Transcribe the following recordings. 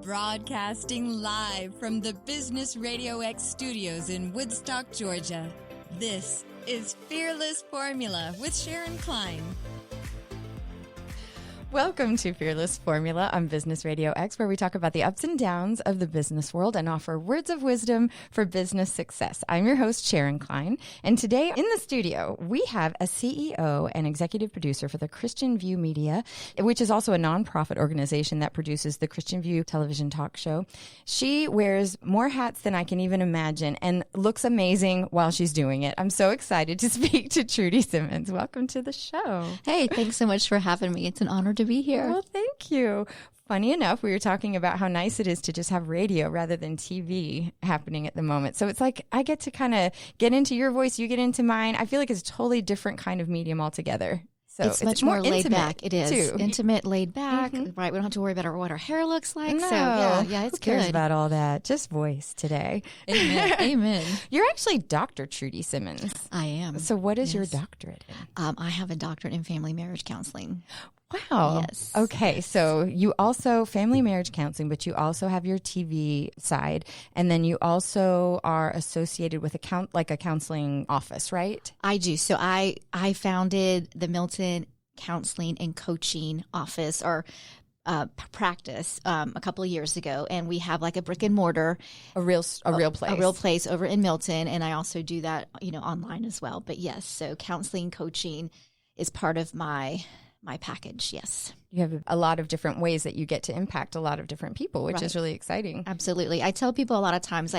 Broadcasting live from the Business RadioX studios in Woodstock, Georgia. This is Fearless Formula with Sharon Klein. Welcome to Fearless Formula on Business RadioX, where we talk about the ups and downs of the business world and offer words of wisdom for business success. I'm your host, Sharon Klein, and today in the studio, we have a CEO and executive producer for the Christian View Media, which is also a nonprofit organization that produces the Christian View television talk show. She wears more hats than I can even imagine and looks amazing while she's doing it. I'm so excited to speak to Trudy Simmons. Welcome to the show. Hey, thanks so much for having me. It's an honor to be here. Well, thank you. Funny enough, we were talking about how nice it is to just have radio rather than TV happening at the moment. So it's like I get to kind of get into your voice, you get into mine. I feel like it's a totally different kind of medium altogether. So it's much more laid back. It is too. Intimate, laid back. Mm-hmm. Right? We don't have to worry about what our hair looks like. No. So yeah, it's Who cares good. about all that? Just voice today. Amen. Amen. You're actually Dr. Trudy Simmons. I am. So what is your doctorate in? I have a doctorate in family marriage counseling. Wow. Yes. Okay. So you also family marriage counseling, but you also have your TV side, and then you also are associated with a counseling office, right? I do. So I founded the Milton Counseling and Coaching Office or practice a couple of years ago, and we have like a brick and mortar, a real place over in Milton, and I also do that online as well. But yes, so counseling, coaching is part of my package. Yes. You have a lot of different ways that you get to impact a lot of different people, which is really exciting. Absolutely. I tell people a lot of times,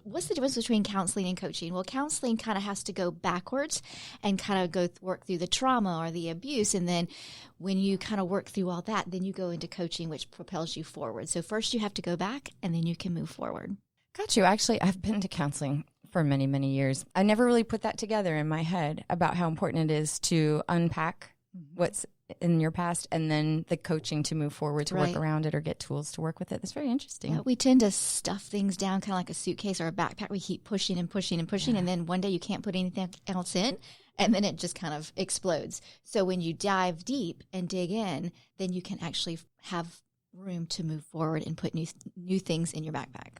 what's the difference between counseling and coaching? Well, counseling kind of has to go backwards and kind of work through the trauma or the abuse. And then when you kind of work through all that, then you go into coaching, which propels you forward. So first you have to go back and then you can move forward. Got you. Actually, I've been to counseling for many, many years. I never really put that together in my head about how important it is to unpack what's in your past and then the coaching to move forward to work around it or get tools to work with it. That's very interesting. Yeah, we tend to stuff things down kind of like a suitcase or a backpack. We keep pushing and pushing and pushing, and then one day you can't put anything else in, and then it just kind of explodes. So when you dive deep and dig in, then you can actually have room to move forward and put new things in your backpack.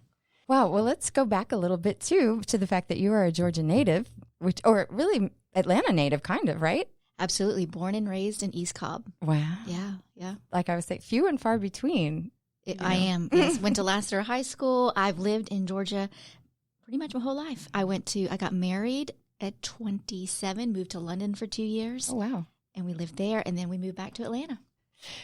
Wow. Well, let's go back a little bit, too, to the fact that you are a Georgia native, or really Atlanta native, kind of, right? Absolutely. Born and raised in East Cobb. Wow. Yeah. Like I was saying, few and far between. I am. Yes. Went to Lasseter High School. I've lived in Georgia pretty much my whole life. I got married at 27, moved to London for 2 years. Oh, wow. And we lived there, and then we moved back to Atlanta.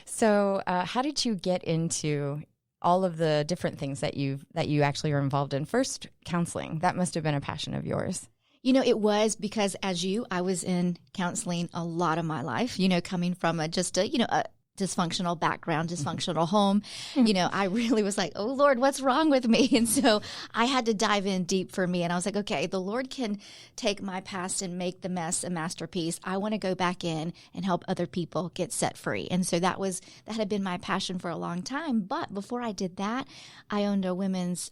So how did you get into all of the different things that you actually are involved in? First, counseling. That must have been a passion of yours. It was because I was in counseling a lot of my life, coming from a dysfunctional background, dysfunctional home. I really was like, oh, Lord, what's wrong with me? And so I had to dive in deep for me. And I was like, okay, the Lord can take my past and make the mess a masterpiece. I want to go back in and help other people get set free. And so that had been my passion for a long time. But before I did that, I owned a women's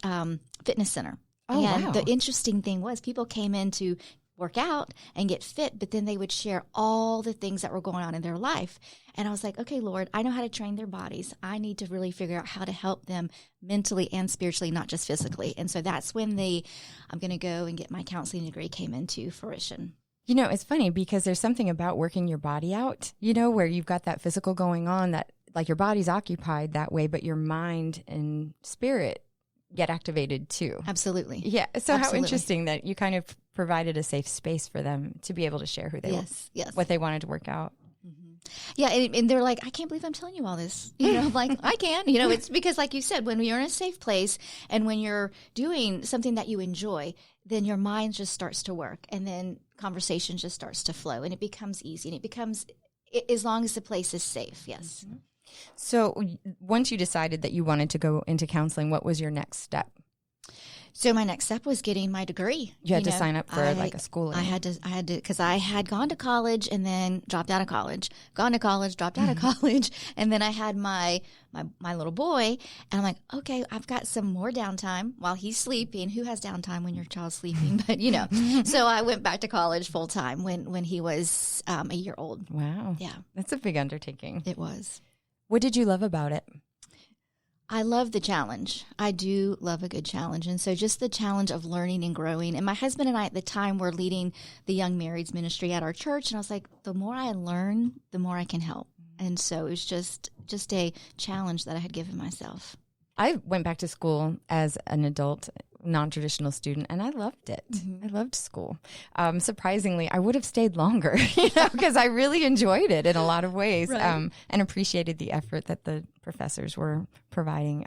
fitness center. Oh, and wow. The interesting thing was people came in to work out and get fit, but then they would share all the things that were going on in their life. And I was like, okay, Lord, I know how to train their bodies. I need to really figure out how to help them mentally and spiritually, not just physically. And so that's when I'm going to go and get my counseling degree came into fruition. It's funny because there's something about working your body out, where you've got that physical going on that like your body's occupied that way, but your mind and spirit get activated too. Absolutely. Yeah. So Absolutely. How interesting that you kind of provided a safe space for them to be able to share who they were, what they wanted to work out. Mm-hmm. Yeah. And they're like, I can't believe I'm telling you all this. I'm like, I can. It's because like you said, when you're in a safe place and when you're doing something that you enjoy, then your mind just starts to work and then conversation just starts to flow and it becomes easy and it becomes, as long as the place is safe. Yes. Mm-hmm. So once you decided that you wanted to go into counseling, what was your next step? So my next step was getting my degree. You had to sign up for like a schooling. I had to, because I had gone to college and then dropped out of college, gone to college, dropped out of college. And then I had my little boy, and I'm like, okay, I've got some more downtime while he's sleeping. Who has downtime when your child's sleeping? But, so I went back to college full time when he was a year old. Wow. Yeah. That's a big undertaking. It was. What did you love about it? I love the challenge. I do love a good challenge. And so just the challenge of learning and growing. And my husband and I at the time were leading the Young Marrieds ministry at our church. And I was like, the more I learn, the more I can help. And so it was just a challenge that I had given myself. I went back to school as an adult, non-traditional student, and I loved it. I loved school. Surprisingly, I would have stayed longer, because I really enjoyed it in a lot of ways, and appreciated the effort that the professors were providing.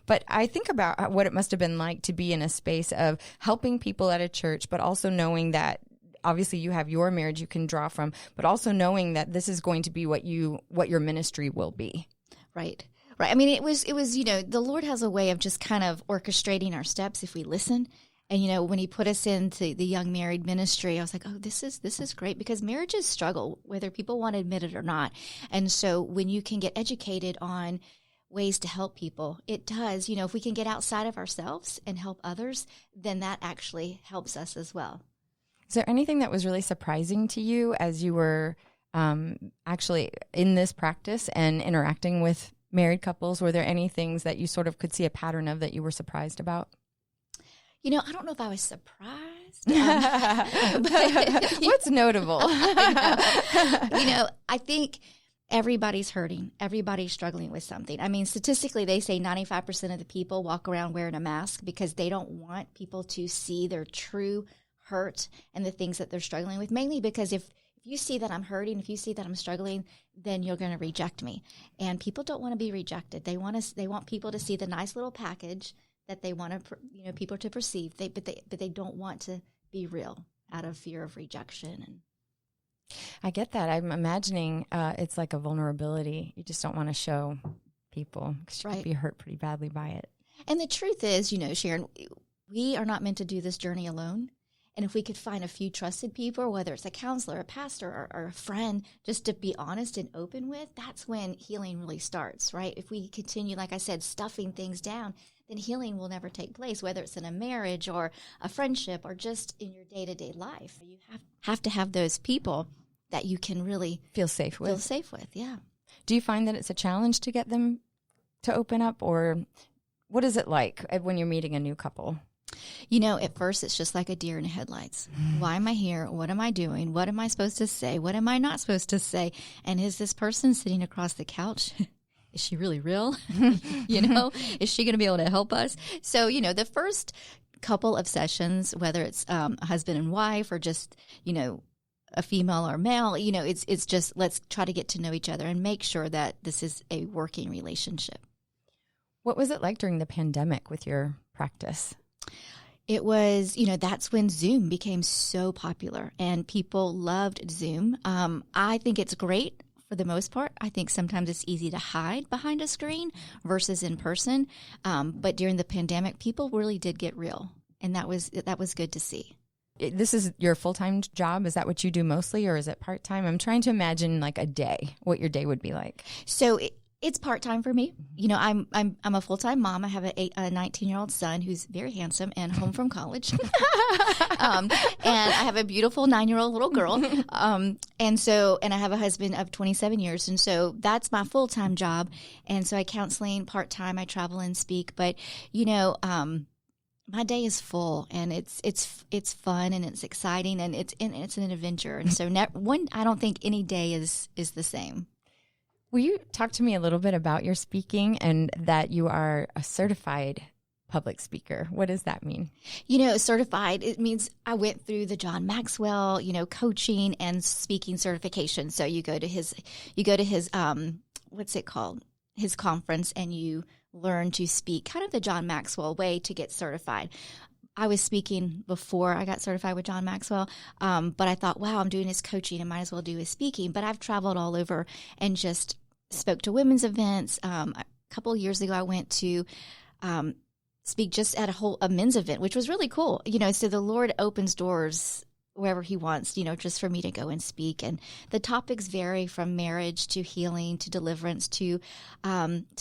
But I think about what it must have been like to be in a space of helping people at a church, but also knowing that obviously you have your marriage you can draw from, but also knowing that this is going to be what your ministry will be. Right. Right. I mean, it was, the Lord has a way of just kind of orchestrating our steps if we listen. And, when he put us into the young married ministry, I was like, oh, this is great, because marriages struggle, whether people want to admit it or not. And so when you can get educated on ways to help people, it does, if we can get outside of ourselves and help others, then that actually helps us as well. Is there anything that was really surprising to you as you were actually in this practice and interacting with married couples? Were there any things that you sort of could see a pattern of that you were surprised about? I don't know if I was surprised. What's notable? I think everybody's hurting. Everybody's struggling with something. I mean, statistically, they say 95% of the people walk around wearing a mask because they don't want people to see their true hurt and the things that they're struggling with, mainly because if you see that I'm hurting, if you see that I'm struggling, then you're going to reject me. And people don't want to be rejected. They want people to see the nice little package that they want to, people to perceive. But they don't want to be real out of fear of rejection. And I get that. I'm imagining it's like a vulnerability. You just don't want to show people because you could be hurt pretty badly by it. And the truth is, Sharon, we are not meant to do this journey alone. And if we could find a few trusted people, whether it's a counselor, a pastor, or a friend, just to be honest and open with, that's when healing really starts, right? If we continue, like I said, stuffing things down, then healing will never take place, whether it's in a marriage or a friendship or just in your day-to-day life. You have to have those people that you can really feel safe with. Yeah. Do you find that it's a challenge to get them to open up, or what is it like when you're meeting a new couple? At first it's just like a deer in the headlights. Why am I here? What am I doing? What am I supposed to say? What am I not supposed to say? And is this person sitting across the couch? Is she really real? Is she going to be able to help us? So, the first couple of sessions, whether it's a husband and wife or just, a female or male, it's just let's try to get to know each other and make sure that this is a working relationship. What was it like during the pandemic with your practice? It was, that's when Zoom became so popular and people loved Zoom. I think it's great for the most part. I think sometimes it's easy to hide behind a screen versus in person. But during the pandemic, people really did get real. And that was good to see. This is your full-time job? Is that what you do mostly, or is it part-time? I'm trying to imagine like a day, what your day would be like. So it's part-time for me. I'm a full-time mom. I have a 19-year-old son who's very handsome and home from college. And I have a beautiful 9-year-old little girl. And I have a husband of 27 years. And so that's my full-time job. And so I counseling part-time. I travel and speak. But, my day is full, and it's fun, and it's exciting, and it's an adventure. And so I don't think any day is the same. Will you talk to me a little bit about your speaking and that you are a certified public speaker? What does that mean? Certified, it means I went through the John Maxwell, coaching and speaking certification. So you go to his what's it called? His conference, and you learn to speak kind of the John Maxwell way to get certified. I was speaking before I got certified with John Maxwell, but I thought, wow, I'm doing his coaching. I might as well do his speaking. But I've traveled all over and just spoke to women's events. A couple of years ago, I went to speak just at a men's event, which was really cool. So the Lord opens doors wherever he wants, just for me to go and speak. And the topics vary from marriage to healing to deliverance to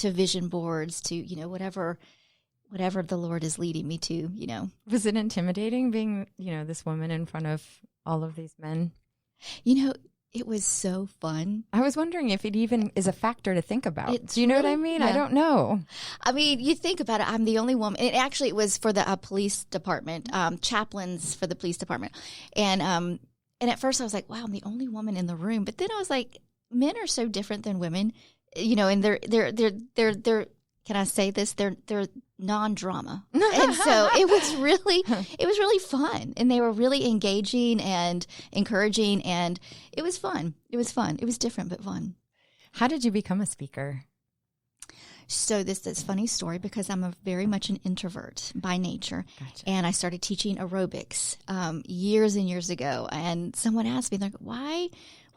vision boards to, whatever the Lord is leading me to, Was it intimidating being, this woman in front of all of these men? It was so fun. I was wondering if it even is a factor to think about. Do you know really, what I mean? Yeah. I don't know. I mean, you think about it. I'm the only woman. It was for the police department, chaplains for the police department. And at first I was like, wow, I'm the only woman in the room. But then I was like, men are so different than women, and they're can I say this? They're non-drama. And so it was really fun. And they were really engaging and encouraging, and it was fun. It was fun. It was different, but fun. How did you become a speaker? So this funny story, because I'm very much an introvert by nature. Gotcha. And I started teaching aerobics years and years ago. And someone asked me, like, why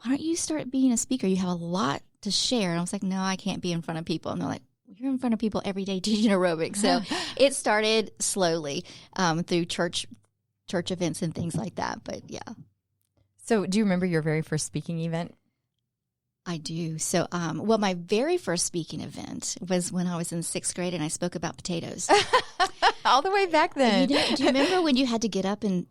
don't you start being a speaker? You have a lot to share. And I was like, no, I can't be in front of people. And they're like, you're in front of people every day teaching aerobics. So it started slowly through church events and things like that. But yeah. So do you remember your very first speaking event? I do. So, my very first speaking event was when I was in 6th grade and I spoke about potatoes. All the way back then. Do you remember when you had to get up in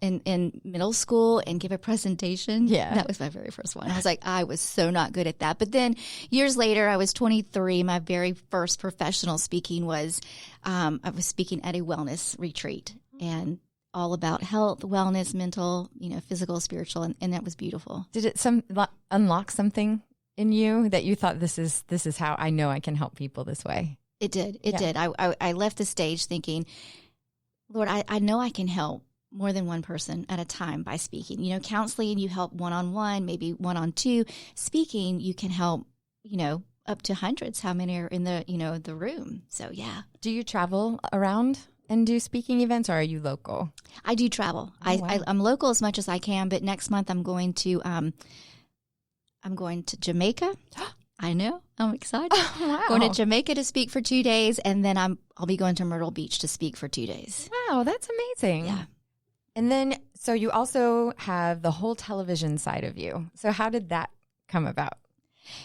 middle school and give a presentation? Yeah. That was my very first one. I was so not good at that. But then years later, I was 23. My very first professional speaking was, I was speaking at a wellness retreat and all about health, wellness, mental, physical, spiritual, and that was beautiful. Did it unlock something in you that you thought this is how I know I can help people this way? It did. It did. I left the stage thinking, Lord, I know I can help more than one person at a time by speaking. Counseling, you help one-on-one, maybe one-on-two. Speaking, you can help, up to hundreds, how many are in the room. So, yeah. Do you travel around and do speaking events, or are you local? I do travel. Oh, wow. I'm local as much as I can, but next month I'm going to Jamaica. I know. I'm excited. Oh, wow. Going to Jamaica to speak for 2 days, and then I'll be going to Myrtle Beach to speak for 2 days. Wow, that's amazing. Yeah. And then, so you also have the whole television side of you. So how did that come about?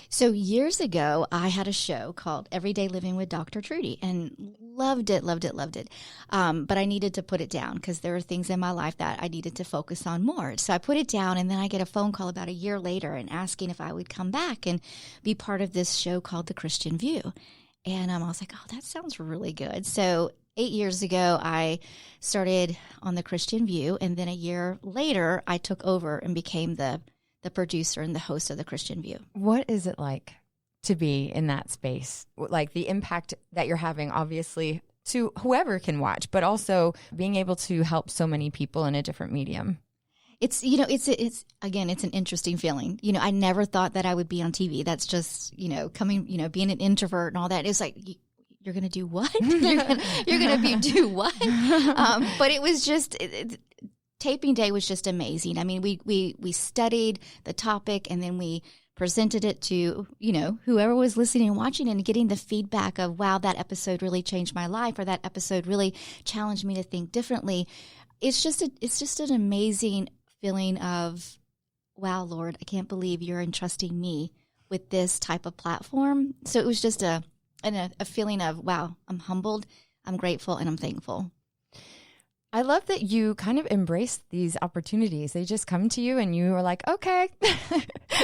So years ago, I had a show called Everyday Living with Dr. Trudy and loved it. But I needed to put it down because there were things in my life that I needed to focus on more. So I put it down, and then I get a phone call about a year later and asking if I would come back and be part of this show called The Christian View. And I was like, oh, that sounds really good. So 8 years ago, I started on The Christian View, and then a year later, I took over and became the producer and the host of The Christian View. What is it like to be in that space? Like the impact that you're having, obviously, to whoever can watch, but also being able to help so many people in a different medium. It's again, it's an interesting feeling. I never thought that I would be on TV. That's just, coming, being an introvert and all that. It's like, you're going to do what? You're going to do what? But it was just... Taping day was just amazing. I mean, we studied the topic, and then we presented it to, whoever was listening and watching, and getting the feedback of, wow, that episode really changed my life, or that episode really challenged me to think differently. It's just an amazing feeling of, wow, Lord, I can't believe you're entrusting me with this type of platform. So it was just a feeling of, wow, I'm humbled, I'm grateful, and I'm thankful. I love that you kind of embrace these opportunities. They just come to you and you are like, okay.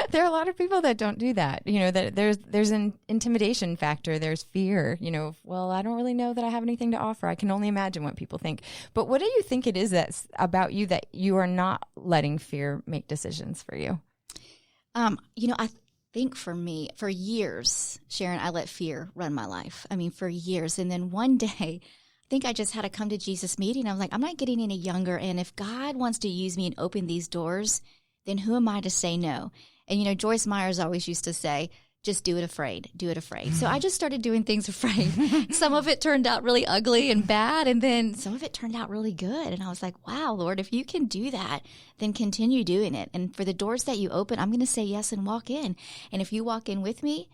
There are a lot of people that don't do that. That there's an intimidation factor. There's fear, well, I don't really know that I have anything to offer. I can only imagine what people think. But what do you think it is that's about you that you are not letting fear make decisions for you? I think for me, for years, Sharon, I let fear run my life. I mean, for years. And then one day, I think I just had a come to Jesus meeting. I was like, I'm not getting any younger. And if God wants to use me and open these doors, then who am I to say no? And, Joyce Myers always used to say, just do it afraid. So I just started doing things afraid. Some of it turned out really ugly and bad. And then some of it turned out really good. And I was like, wow, Lord, if you can do that, then continue doing it. And for the doors that you open, I'm going to say yes and walk in. And if you walk in with me,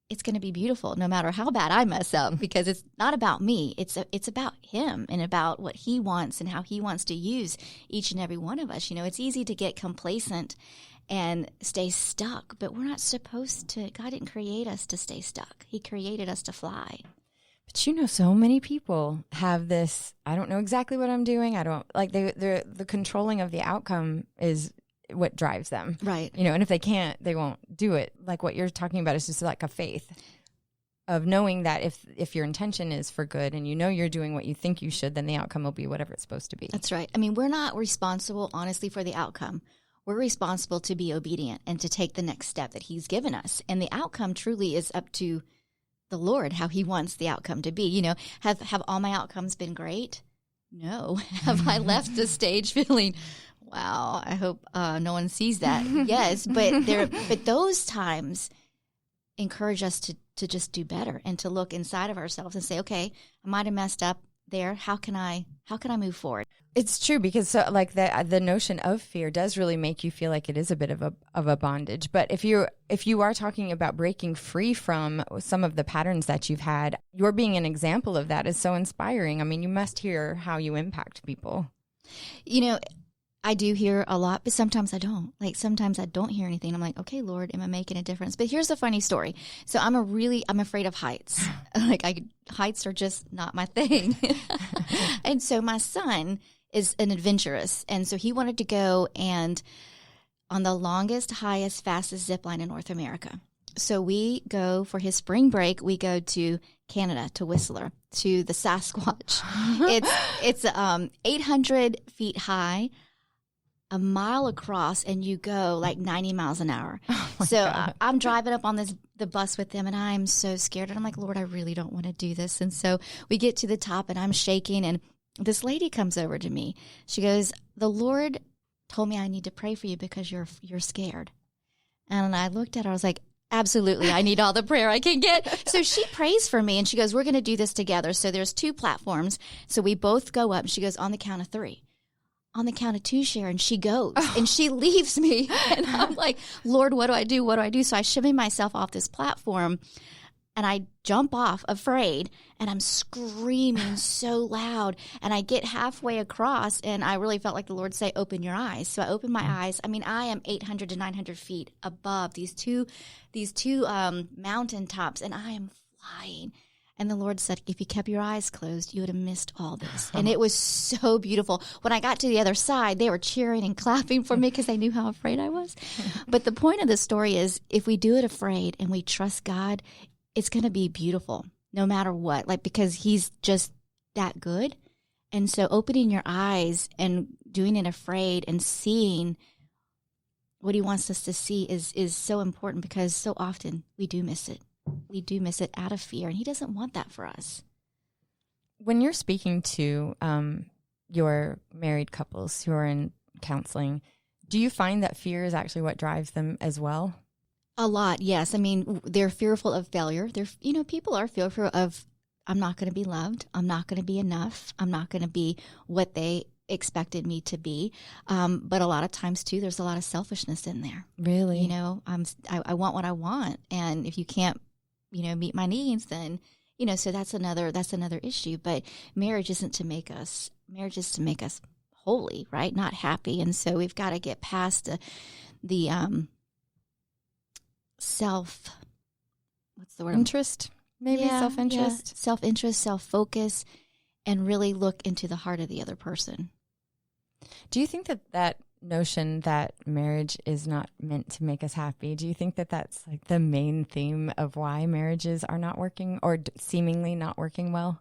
it's going to be beautiful no matter how bad I mess up, because it's not about me. It's about him and about what he wants and how he wants to use each and every one of us. It's easy to get complacent and stay stuck, but we're not supposed to. God didn't create us to stay stuck. He created us to fly. But so many people have this, I don't know exactly what I'm doing. I don't like the controlling of the outcome is what drives them. Right. And if they can't, they won't do it. Like what you're talking about is just like a faith of knowing that if your intention is for good and you're doing what you think you should, then the outcome will be whatever it's supposed to be. That's right. I mean, we're not responsible, honestly, for the outcome. We're responsible to be obedient and to take the next step that he's given us. And the outcome truly is up to the Lord, how he wants the outcome to be. Have all my outcomes been great? No. Have I left the stage feeling, wow, I hope no one sees that? Yes, but those times encourage us to just do better and to look inside of ourselves and say, okay, I might have messed up there. How can I move forward? It's true, because the notion of fear does really make you feel like it is a bit of a bondage. But if you are talking about breaking free from some of the patterns that you've had, you're being an example of that is so inspiring. I mean, you must hear how you impact people. I do hear a lot, but sometimes I don't. Like sometimes I don't hear anything. I'm like, okay, Lord, am I making a difference? But here's a funny story. So I'm afraid of heights. Heights are just not my thing. And so my son is an adventurous. And so he wanted to go and on the longest, highest, fastest zip line in North America. So we go for his spring break. We go to Canada, to Whistler, to the Sasquatch. It's 800 feet high, a mile across, and you go like 90 miles an hour. So I'm driving up on the bus with them, and I'm so scared. And I'm like, Lord, I really don't want to do this. And so we get to the top, and I'm shaking, and this lady comes over to me. She goes, the Lord told me I need to pray for you because you're scared. And I looked at her. I was like, absolutely. I need all the prayer I can get. So she prays for me, and she goes, we're going to do this together. So there's 2 platforms. So we both go up, and she goes, on the count of 3. On the count of 2, Sharon, she goes, and she leaves me. And I'm like, Lord, what do I do? What do I do? So I shimmy myself off this platform, and I jump off afraid, and I'm screaming so loud. And I get halfway across, and I really felt like the Lord say, open your eyes. So I open my eyes. I mean, I am 800 to 900 feet above these two mountain tops, and I am flying. And the Lord said, if you kept your eyes closed, you would have missed all this. And it was so beautiful. When I got to the other side, they were cheering and clapping for me because they knew how afraid I was. But the point of the story is, if we do it afraid and we trust God, it's going to be beautiful no matter what, because he's just that good. And so opening your eyes and doing it afraid and seeing what he wants us to see is so important, because so often we do miss it. We do miss it out of fear, and he doesn't want that for us. When you're speaking to your married couples who are in counseling, do you find that fear is actually what drives them as well? A lot, yes. I mean, they're fearful of failure. People are fearful of, I'm not going to be loved. I'm not going to be enough. I'm not going to be what they expected me to be. But a lot of times too, there's a lot of selfishness in there. Really? I want what I want. And if you can't, meet my needs, then, so that's another issue. But marriage isn't to make us, marriage is to make us holy, right? Not happy. And so we've got to get past the interest, maybe self-interest. Yeah. Self-interest, self-focus, and really look into the heart of the other person. Do you think that notion that marriage is not meant to make us happy, do you think that that's like the main theme of why marriages are not working or seemingly not working well?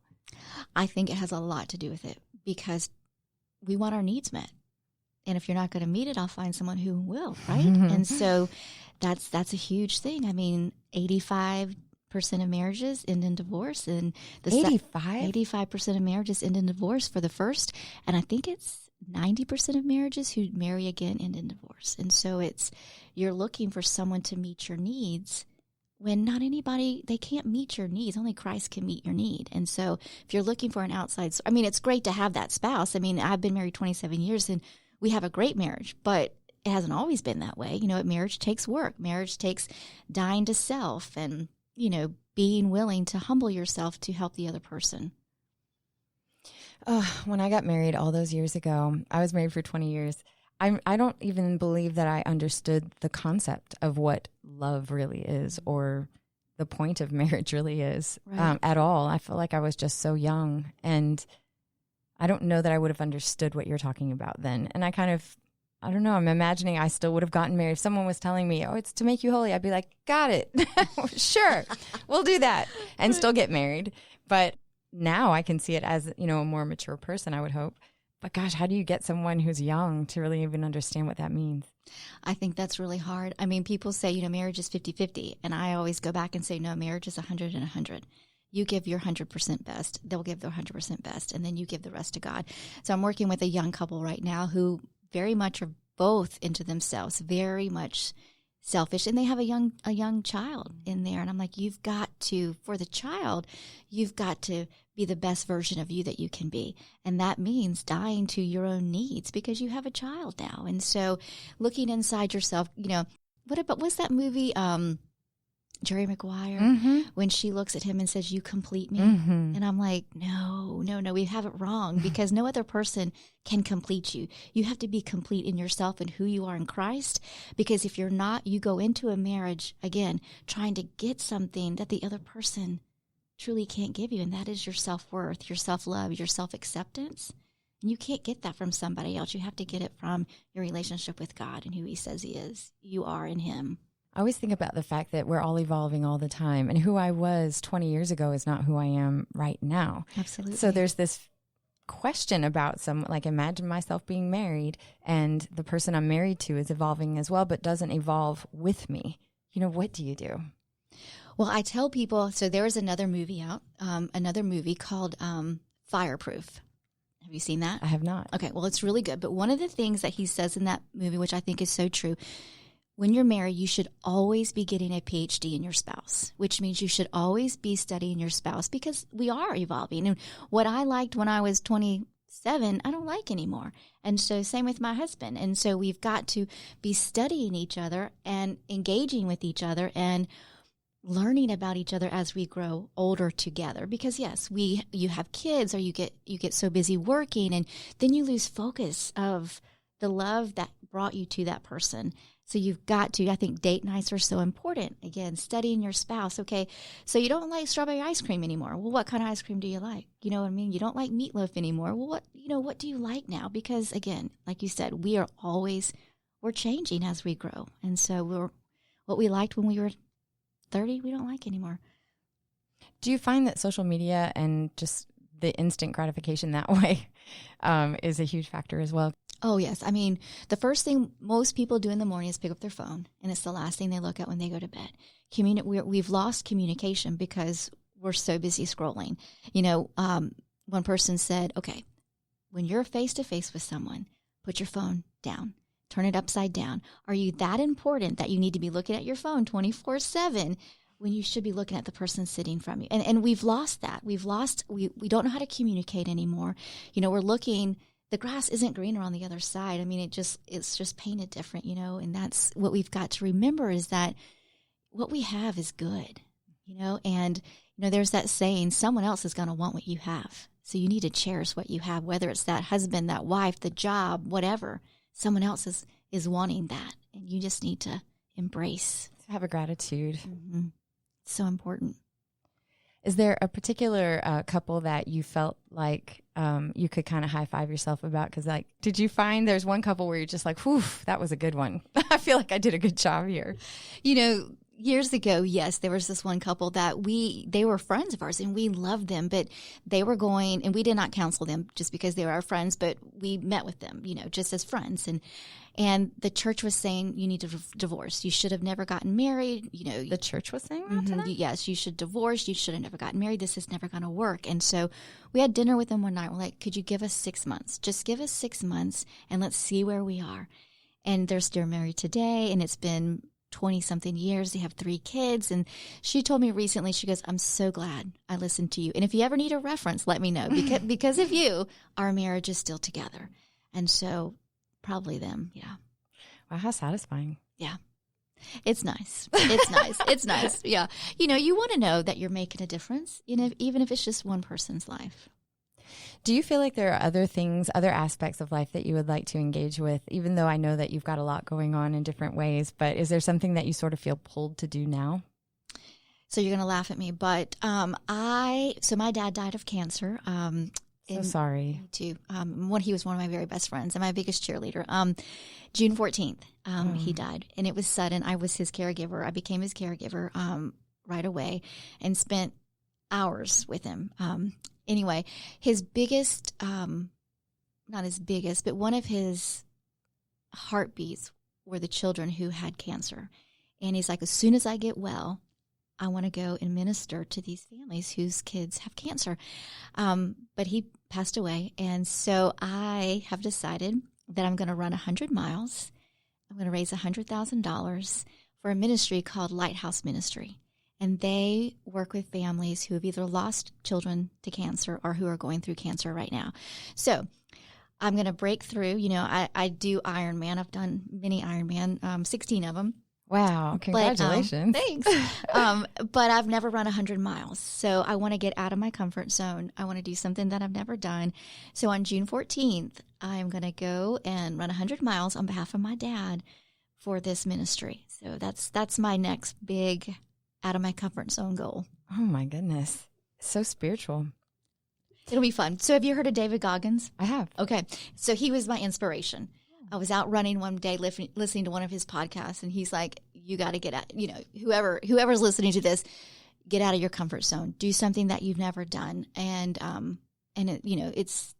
I think it has a lot to do with it, because we want our needs met. And if you're not going to meet it, I'll find someone who will, right? And so that's a huge thing. I mean, 85% of marriages end in divorce, and 85% of marriages end in divorce for the first, and I think it's 90% of marriages who marry again end in divorce. And so you're looking for someone to meet your needs when not anybody, they can't meet your needs. Only Christ can meet your need. And so if you're looking for an outside, I mean, it's great to have that spouse. I mean, I've been married 27 years and we have a great marriage, but it hasn't always been that way. Marriage takes work. Marriage takes dying to self and being willing to humble yourself to help the other person. When I got married all those years ago, I was married for 20 years. I don't even believe that I understood the concept of what love really is or the point of marriage really is at all. I feel like I was just so young, and I don't know that I would have understood what you're talking about then. And I don't know, I'm imagining I still would have gotten married. If someone was telling me, oh, it's to make you holy, I'd be like, got it. Sure, we'll do that and still get married. But now I can see it as, a more mature person, I would hope. But gosh, how do you get someone who's young to really even understand what that means? I think that's really hard. I mean, people say, marriage is 50-50. And I always go back and say, no, marriage is 100 and 100. You give your 100% best. They'll give their 100% best. And then you give the rest to God. So I'm working with a young couple right now who very much are both into themselves, very much selfish. And they have a young child in there. And I'm like, you've got to, for the child, you've got to be the best version of you that you can be. And that means dying to your own needs because you have a child now. And so looking inside yourself, what's that movie, Jerry Maguire, when she looks at him and says, you complete me. And I'm like, no, we have it wrong because no other person can complete you. You have to be complete in yourself and who you are in Christ. Because if you're not, you go into a marriage, again, trying to get something that the other person truly can't give you. And that is your self-worth, your self-love, your self-acceptance. And you can't get that from somebody else. You have to get it from your relationship with God and who he says he is. You are in him. I always think about the fact that we're all evolving all the time, and who I was 20 years ago is not who I am right now. Absolutely. So there's this question about imagine myself being married and the person I'm married to is evolving as well, but doesn't evolve with me. What do you do? Well, I tell people, so there is another movie out, called Fireproof. Have you seen that? I have not. Okay, well, it's really good. But one of the things that he says in that movie, which I think is so true, when you're married, you should always be getting a PhD in your spouse, which means you should always be studying your spouse because we are evolving. And what I liked when I was 27, I don't like anymore. And so same with my husband. And so we've got to be studying each other and engaging with each other and learning about each other as we grow older together. Because yes, you have kids or you get so busy working and then you lose focus of the love that brought you to that person. So you've got to, I think date nights are so important. Again, studying your spouse. Okay, so you don't like strawberry ice cream anymore. Well, what kind of ice cream do you like? You know what I mean? You don't like meatloaf anymore. Well, what do you like now? Because again, like you said, we're changing as we grow. And so what we liked when we were 30, we don't like anymore. Do you find that social media and just the instant gratification that way is a huge factor as well? Oh, yes. I mean, the first thing most people do in the morning is pick up their phone, and it's the last thing they look at when they go to bed. We've lost communication because we're so busy scrolling. One person said, okay, when you're face-to-face with someone, put your phone down. Turn it upside down. Are you that important that you need to be looking at your phone 24/7 when you should be looking at the person sitting from you? And we've lost that. We don't know how to communicate anymore. We're looking, the grass isn't greener on the other side. I mean, it's just painted different, and that's what we've got to remember is that what we have is good, and there's that saying, someone else is going to want what you have. So you need to cherish what you have, whether it's that husband, that wife, the job, whatever. Someone else is wanting that, and you just need to embrace. Have a gratitude. Mm-hmm. It's so important. Is there a particular couple that you felt like you could kind of high five yourself about? Because did you find there's one couple where you're just like, whew, that was a good one. I feel like I did a good job here. Years ago, yes, there was this one couple that they were friends of ours and we loved them, but they were going, and we did not counsel them just because they were our friends, but we met with them, just as friends. And the church was saying, you need to divorce. You should have never gotten married. The church was saying that to them? Yes, you should divorce. You should have never gotten married. This is never going to work. And so we had dinner with them one night. We're like, could you give us 6 months? Just give us 6 months and let's see where we are. And they're still married today, and it's been 20-something years. They have 3 kids. And she told me recently, she goes, I'm so glad I listened to you. And if you ever need a reference, let me know. Because of you, our marriage is still together. And so probably them. Yeah. Wow, how satisfying. Yeah. It's nice. It's nice. It's nice. Yeah. You want to know that you're making a difference, even if it's just one person's life. Do you feel like there are other things, other aspects of life that you would like to engage with, even though I know that you've got a lot going on in different ways, but is there something that you sort of feel pulled to do now? So you're going to laugh at me, but so my dad died of cancer. So sorry. Me too. He was one of my very best friends and my biggest cheerleader. June 14th, he died, and it was sudden. I was his caregiver. I became his caregiver right away and spent hours with him. Anyway, his biggest, not his biggest, but one of his heartbeats were the children who had cancer. And he's like, as soon as I get well, I want to go and minister to these families whose kids have cancer. But he passed away. And so I have decided that I'm going to run 100 miles. I'm going to raise $100,000 for a ministry called Lighthouse Ministry. And they work with families who have either lost children to cancer or who are going through cancer right now. So I'm going to break through. I do Ironman. I've done many Ironman, 16 of them. Wow. Congratulations. Thanks. But I've never run 100 miles. So I want to get out of my comfort zone. I want to do something that I've never done. So on June 14th, I'm going to go and run 100 miles on behalf of my dad for this ministry. So that's my next big out of my comfort zone goal. Oh my goodness. So spiritual. It'll be fun. So have you heard of David Goggins? I have. Okay. So he was my inspiration. I was out running one day listening to one of his podcasts, and he's like, you got to get out, whoever's listening to this, get out of your comfort zone. Do something that you've never done. And it's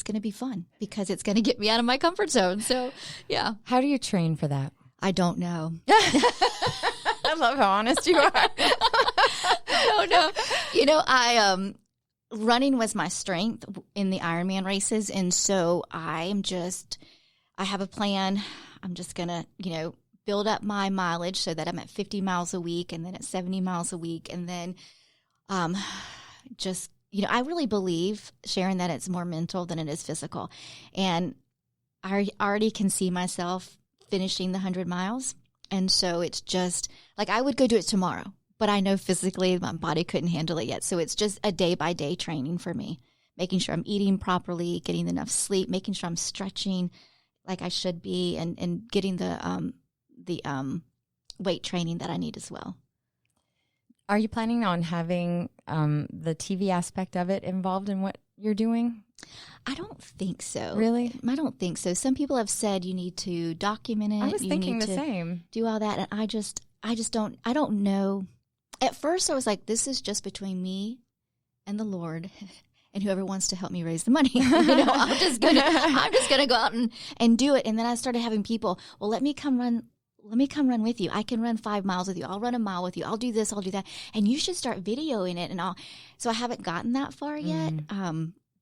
going to be fun because it's going to get me out of my comfort zone. So, yeah. How do you train for that? I don't know. I love how honest you are. I don't know. Running was my strength in the Ironman races. And so I have a plan. I'm just going to, build up my mileage so that I'm at 50 miles a week and then at 70 miles a week. And then I really believe, Sharon, that it's more mental than it is physical. And I already can see myself finishing the 100 miles. And so it's just like I would go do it tomorrow, but I know physically my body couldn't handle it yet. So it's just a day-by-day training for me, making sure I'm eating properly, getting enough sleep, making sure I'm stretching like I should be, and getting the weight training that I need as well. Are you planning on having the TV aspect of it involved in what you're doing? I don't think so. Really? I don't think so. Some people have said you need to document it. I was thinking the same. Do all that, and I just don't. I don't know. At first, I was like, "This is just between me and the Lord, and whoever wants to help me raise the money." I'm just gonna go out and do it. And then I started having people. Well, let me come run with you. I can run 5 miles with you. I'll run a mile with you. I'll do this. I'll do that. And you should start videoing it and all. So I haven't gotten that far yet.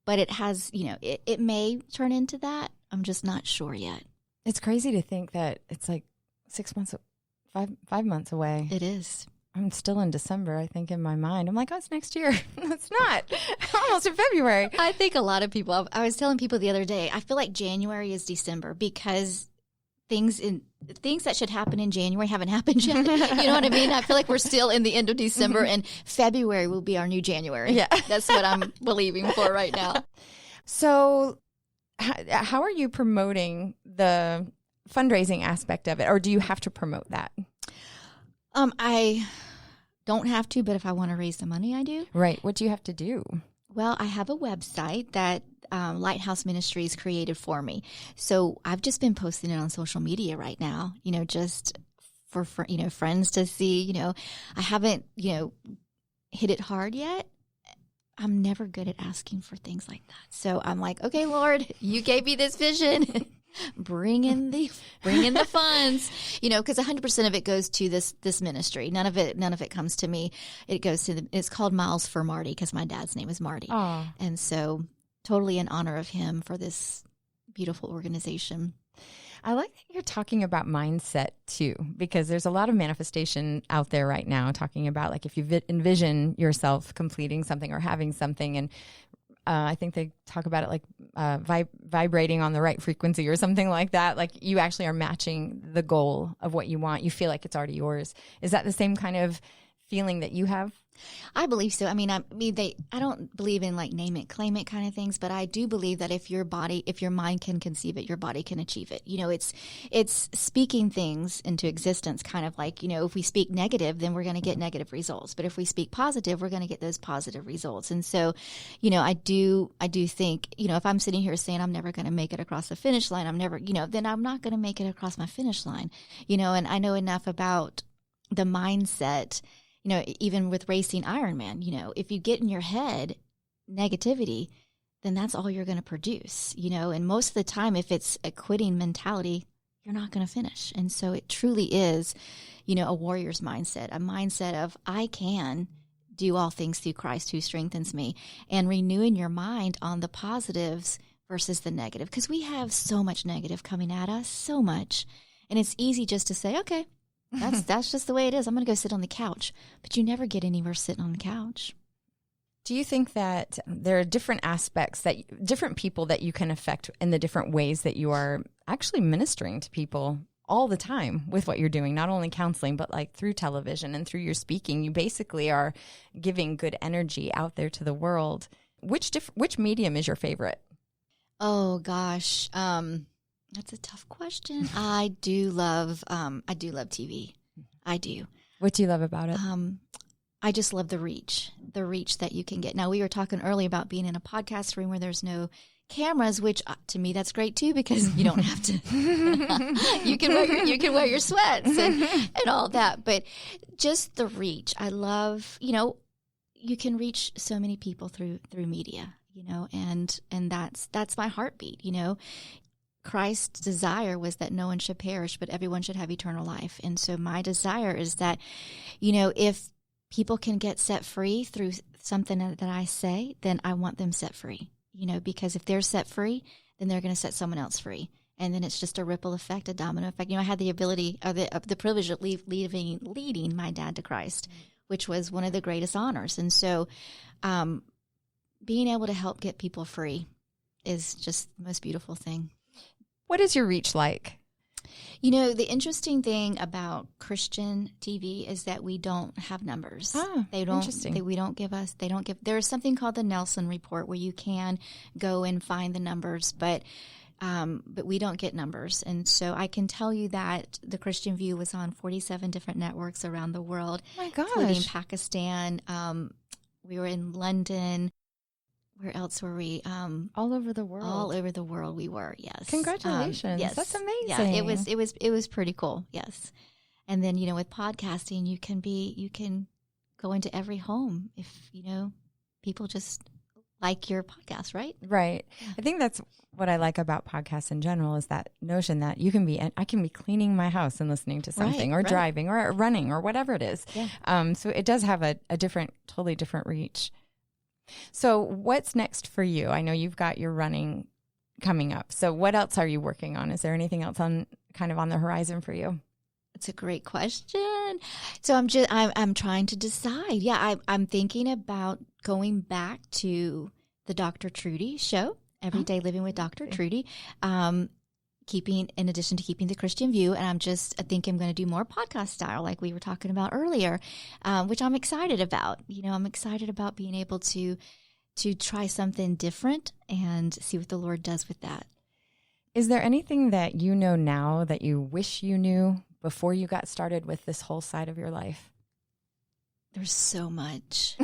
But it has, it may turn into that. I'm just not sure yet. It's crazy to think that it's like 5 months away. It is. I'm still in December, I think, in my mind. I'm like, oh, it's next year. It's not. Almost in February. I think a lot of people, I was telling people the other day, I feel like January is December because things that should happen in January haven't happened yet. You know what I mean? I feel like we're still in the end of December, and February will be our new January. Yeah. That's what I'm believing for right now. So how are you promoting the fundraising aspect of it, or do you have to promote that? I don't have to, but if I want to raise the money, I do. Right. What do you have to do? Well, I have a website that Lighthouse Ministries created for me. So I've just been posting it on social media right now, just for friends to see. I haven't, hit it hard yet. I'm never good at asking for things like that. So I'm like, okay, Lord, you gave me this vision. Bring in the funds, because 100% of it goes to this ministry. None of it comes to me. It goes to it's called Miles for Marty because my dad's name is Marty. Oh. And so totally in honor of him for this beautiful organization. I like that you're talking about mindset too, because there's a lot of manifestation out there right now talking about like if you envision yourself completing something or having something, and I think they talk about it like vibrating on the right frequency or something like that. Like you actually are matching the goal of what you want. You feel like it's already yours. Is that the same kind of feeling that you have? I believe so. I don't believe in like name it, claim it kind of things, but I do believe that if your mind can conceive it, your body can achieve it. It's speaking things into existence, kind of like, if we speak negative, then we're going to get negative results. But if we speak positive, we're going to get those positive results. And so, I do think, if I'm sitting here saying I'm never going to make it across the finish line, then I'm not going to make it across my finish line, and I know enough about the mindset. Even with racing Ironman, if you get in your head negativity, then that's all you're going to produce, and most of the time, if it's a quitting mentality, you're not going to finish. And so it truly is, a warrior's mindset, a mindset of I can do all things through Christ who strengthens me, and renewing your mind on the positives versus the negative, because we have so much negative coming at us, so much. And it's easy just to say, okay, that's just the way it is. I'm going to go sit on the couch. But you never get anywhere sitting on the couch. Do you think that there are different aspects, different people that you can affect in the different ways that you are actually ministering to people all the time with what you're doing, not only counseling, but like through television and through your speaking? You basically are giving good energy out there to the world. Which medium is your favorite? Oh, gosh. That's a tough question. I do love TV. I do. What do you love about it? I just love the reach that you can get. Now, we were talking earlier about being in a podcast room where there's no cameras, which to me that's great too, because you don't have to. you can wear your sweats and all that, but just the reach. I love. You can reach so many people through media. And that's my heartbeat. Christ's desire was that no one should perish, but everyone should have eternal life. And so my desire is that, if people can get set free through something that I say, then I want them set free, because if they're set free, then they're going to set someone else free. And then it's just a ripple effect, a domino effect. I had the ability of the privilege of leading my dad to Christ, which was one of the greatest honors. And so being able to help get people free is just the most beautiful thing. What is your reach like? The interesting thing about Christian TV is that we don't have numbers. Interesting. There's something called the Nelson Report where you can go and find the numbers, but we don't get numbers. And so I can tell you that the Christian View was on 47 different networks around the world, my gosh, including Pakistan. We were in London. Where else were we? All over the world. All over the world we were, yes. Congratulations. Yes. That's amazing. Yeah, it was pretty cool, yes. And then, with podcasting, you can go into every home if, people just like your podcast, right? Right. Yeah. I think that's what I like about podcasts in general is that notion that I can be cleaning my house and listening to something, or driving or running or whatever it is. Yeah. So it does have a totally different reach. So what's next for you? I know you've got your running coming up. So what else are you working on? Is there anything else on the horizon for you? It's a great question. So I'm trying to decide. Yeah, I'm thinking about going back to the Dr. Trudy show, Every Day Living with Dr. Trudy. In addition to keeping the Christian View, and I think I'm going to do more podcast style like we were talking about earlier, which I'm excited about. I'm excited about being able to try something different and see what the Lord does with that. Is there anything that you know now that you wish you knew before you got started with this whole side of your life? There's so much,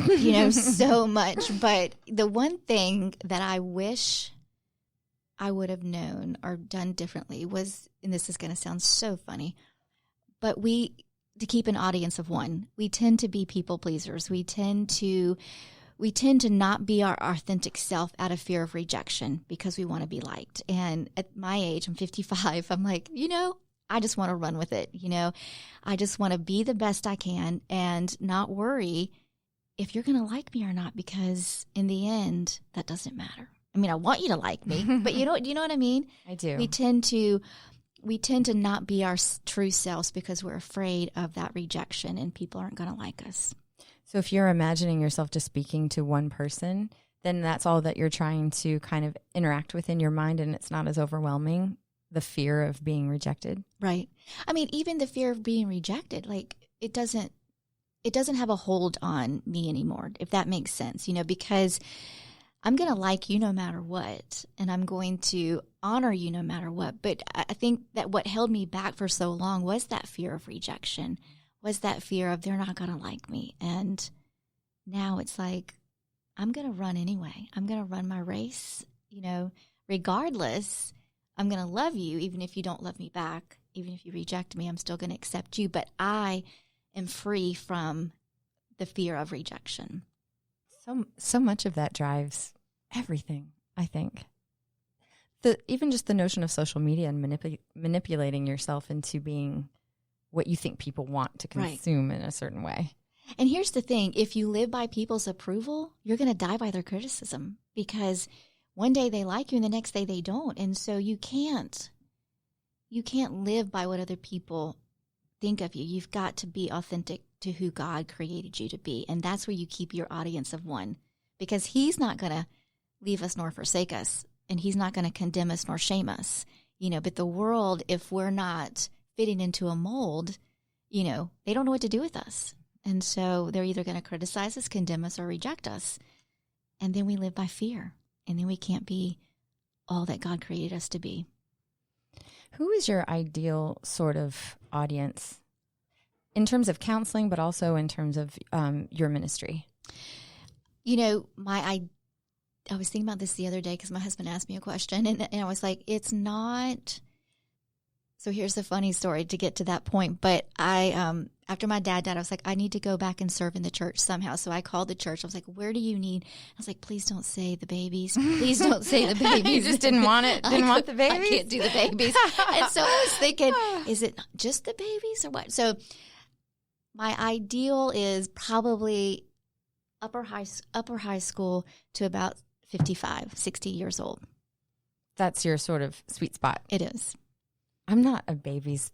so much. But the one thing that I wish I would have known or done differently was, and this is going to sound so funny, but to keep an audience of one, we tend to be people pleasers. We tend to not be our authentic self out of fear of rejection because we want to be liked. And at my age, I'm 55, I'm like, I just want to run with it. I just want to be the best I can and not worry if you're going to like me or not, because in the end, that doesn't matter. I want you to like me, but do you know what I mean? I do. We tend to not be our true selves because we're afraid of that rejection and people aren't going to like us. So if you're imagining yourself just speaking to one person, then that's all that you're trying to kind of interact with in your mind, and it's not as overwhelming, the fear of being rejected. Right. I mean, even the fear of being rejected, like it doesn't have a hold on me anymore, if that makes sense, because I'm going to like you no matter what, and I'm going to honor you no matter what. But I think that what held me back for so long was that fear of rejection, was that fear of they're not going to like me. And now it's like, I'm going to run anyway. I'm going to run my race, regardless. I'm going to love you, even if you don't love me back. Even if you reject me, I'm still going to accept you. But I am free from the fear of rejection. So much of that drives everything, I think. Even just the notion of social media and manipulating yourself into being what you think people want to consume in a certain way. And here's the thing. If you live by people's approval, you're going to die by their criticism, because one day they like you and the next day they don't. And so you can't live by what other people think of you. You've got to be authentic to who God created you to be. And that's where you keep your audience of one, because he's not going to leave us nor forsake us, and he's not going to condemn us nor shame us. But the world, if we're not fitting into a mold, they don't know what to do with us. And so they're either going to criticize us, condemn us, or reject us. And then we live by fear. And then we can't be all that God created us to be. Who is your ideal sort of audience in terms of counseling, but also in terms of your ministry? I was thinking about this the other day because my husband asked me a question, and I was like, it's not. So here's the funny story to get to that point. But I, after my dad died, I was like, I need to go back and serve in the church somehow. So I called the church. I was like, where do you need? I was like, please don't say the babies. Please don't say the babies. You just didn't want it. Didn't want the babies? I can't do the babies. And so I was thinking, is it just the babies or what? So my ideal is probably upper high school to about 55, 60 years old. That's your sort of sweet spot. It is. I'm not a babies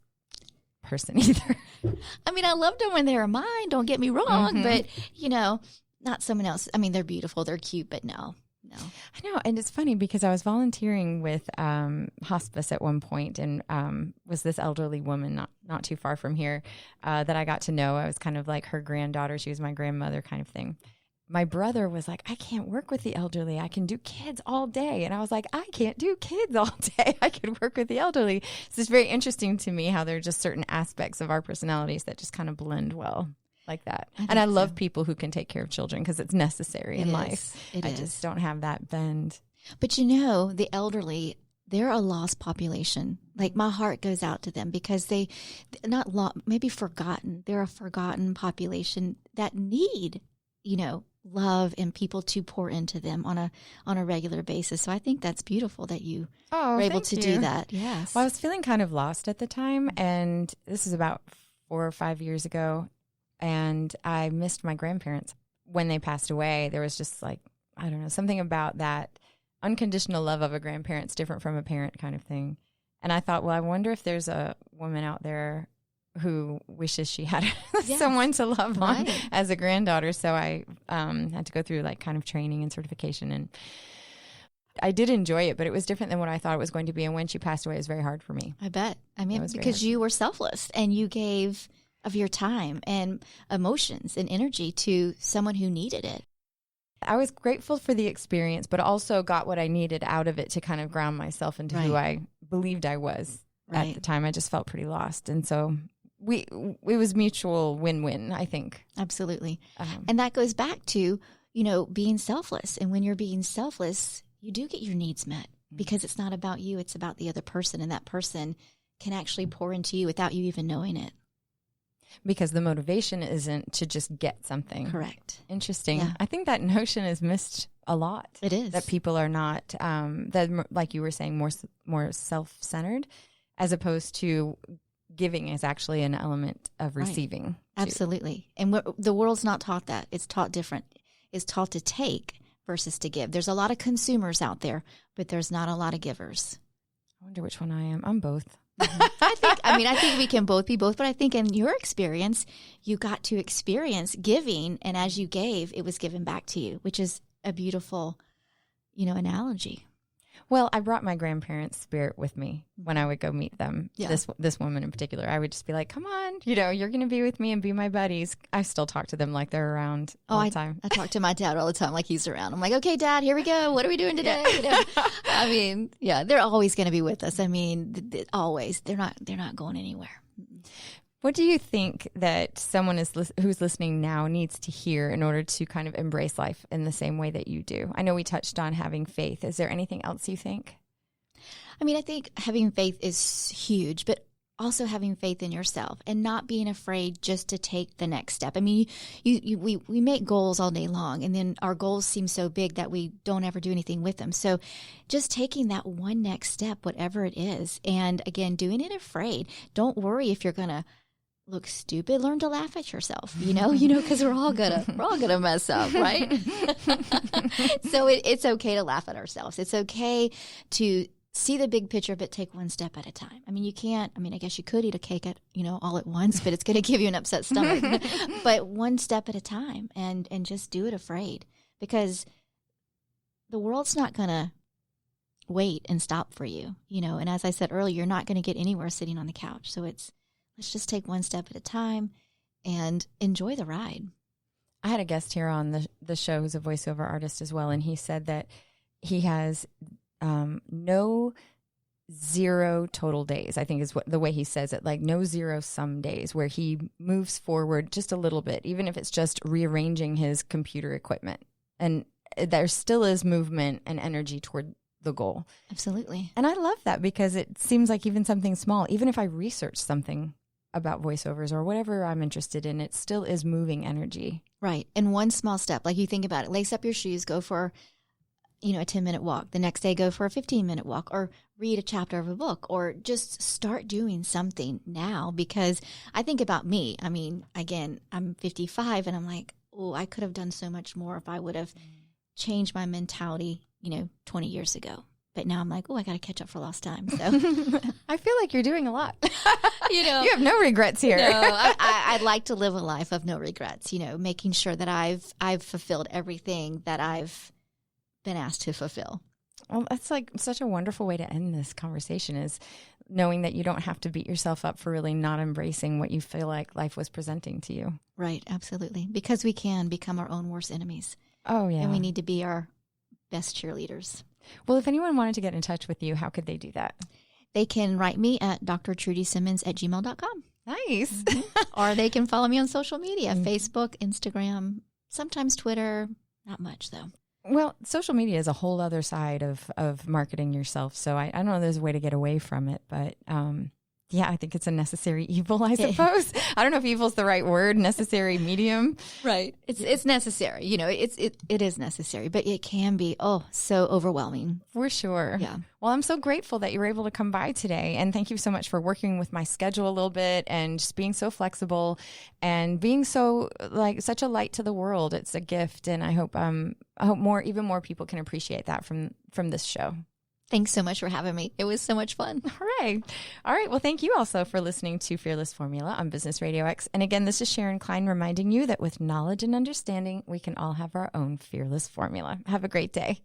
person either. I mean, I loved them when they were mine, don't get me wrong, but, not someone else. I mean, they're beautiful, they're cute, but no. I know, and it's funny because I was volunteering with hospice at one point, and was this elderly woman not too far from here that I got to know. I was kind of like her granddaughter. She was my grandmother kind of thing. My brother was like, I can't work with the elderly. I can do kids all day. And I was like, I can't do kids all day. I can work with the elderly. So it's very interesting to me how there are just certain aspects of our personalities that just kind of blend well like that. I love people who can take care of children because it's necessary in life. I just don't have that bend. But the elderly, they're a lost population. Like my heart goes out to them because maybe forgotten. They're a forgotten population that need, love and people to pour into them on a regular basis. So I think that's beautiful that you were able to do that. Yes. Well, I was feeling kind of lost at the time, and this is about 4 or 5 years ago, and I missed my grandparents. When they passed away, there was just like, I don't know, something about that unconditional love of a grandparent's different from a parent kind of thing. And I thought, well, I wonder if there's a woman out there who wishes she had someone to love on as a granddaughter. So I had to go through like kind of training and certification, and I did enjoy it, but it was different than what I thought it was going to be. And when she passed away, it was very hard for me. I bet. I mean, because you were selfless and you gave of your time and emotions and energy to someone who needed it. I was grateful for the experience, but also got what I needed out of it to kind of ground myself into who I believed I was at the time. I just felt pretty lost. And so it was mutual win-win, I think. Absolutely. And that goes back to, being selfless. And when you're being selfless, you do get your needs met because it's not about you. It's about the other person. And that person can actually pour into you without you even knowing it. Because the motivation isn't to just get something. Correct. Interesting. Yeah. I think that notion is missed a lot. It is. That people are not, that, like you were saying, more self-centered, as opposed to giving is actually an element of receiving. Absolutely. And the world's not taught that. It's taught different. It's taught to take versus to give. There's a lot of consumers out there, but there's not a lot of givers. I wonder which one I am. I'm both. I think we can both be both, but I think in your experience, you got to experience giving, and as you gave, it was given back to you, which is a beautiful, analogy. Well, I brought my grandparents' spirit with me when I would go meet them. Yeah. This woman in particular, I would just be like, come on, you're going to be with me and be my buddies. I still talk to them like they're around all the time. I talk to my dad all the time like he's around. I'm like, okay, Dad, here we go. What are we doing today? I mean, yeah, they're always going to be with us. I mean, always. They're not going anywhere. What do you think that someone who's listening now needs to hear in order to kind of embrace life in the same way that you do? I know we touched on having faith. Is there anything else you think? I mean, I think having faith is huge, but also having faith in yourself and not being afraid just to take the next step. I mean, we make goals all day long, and then our goals seem so big that we don't ever do anything with them. So just taking that one next step, whatever it is, and again, doing it afraid. Don't worry if you're going to look stupid. Learn to laugh at yourself, because we're all gonna mess up, right? So it's okay to laugh at ourselves. It's okay to see the big picture, but take one step at a time. I mean, I guess you could eat a cake all at once, but it's going to give you an upset stomach. But one step at a time, and just do it afraid, because the world's not going to wait and stop for you, and as I said earlier, you're not going to get anywhere sitting on the couch. So let's just take one step at a time and enjoy the ride. I had a guest here on the show who's a voiceover artist as well, and he said that he has no zero total days, I think is the way he says it, like no zero sum days, where he moves forward just a little bit, even if it's just rearranging his computer equipment. And there still is movement and energy toward the goal. Absolutely. And I love that, because it seems like even something small, even if I research something about voiceovers or whatever I'm interested in, it still is moving energy. Right. And one small step, like you think about it, lace up your shoes, go for, a 10-minute walk. The next day, go for a 15-minute walk, or read a chapter of a book, or just start doing something now. Because I think about me. I mean, again, I'm 55 and I'm like, oh, I could have done so much more if I would have changed my mentality, 20 years ago. But now I'm like, oh, I got to catch up for lost time. So I feel like you're doing a lot. You have no regrets here. No, I'd like to live a life of no regrets, making sure that I've fulfilled everything that I've been asked to fulfill. Well, that's like such a wonderful way to end this conversation, is knowing that you don't have to beat yourself up for really not embracing what you feel like life was presenting to you. Right, absolutely. Because we can become our own worst enemies. Oh, yeah. And we need to be our best cheerleaders. Well, if anyone wanted to get in touch with you, how could they do that? They can write me at drtrudysimmons@gmail.com. Nice. Mm-hmm. Or they can follow me on social media, Facebook, Instagram, sometimes Twitter. Not much, though. Well, social media is a whole other side of marketing yourself. So I don't know there's a way to get away from it, but yeah, I think it's a necessary evil, I suppose. I don't know if evil is the right word, necessary medium. Right. It's necessary. It is necessary, but it can be, so overwhelming. For sure. Yeah. Well, I'm so grateful that you were able to come by today. And thank you so much for working with my schedule a little bit and just being so flexible and being so such a light to the world. It's a gift. And I hope even more people can appreciate that from this show. Thanks so much for having me. It was so much fun. Hooray. All right. Well, thank you also for listening to Fearless Formula on Business Radio X. And again, this is Sharon Klein reminding you that with knowledge and understanding, we can all have our own fearless formula. Have a great day.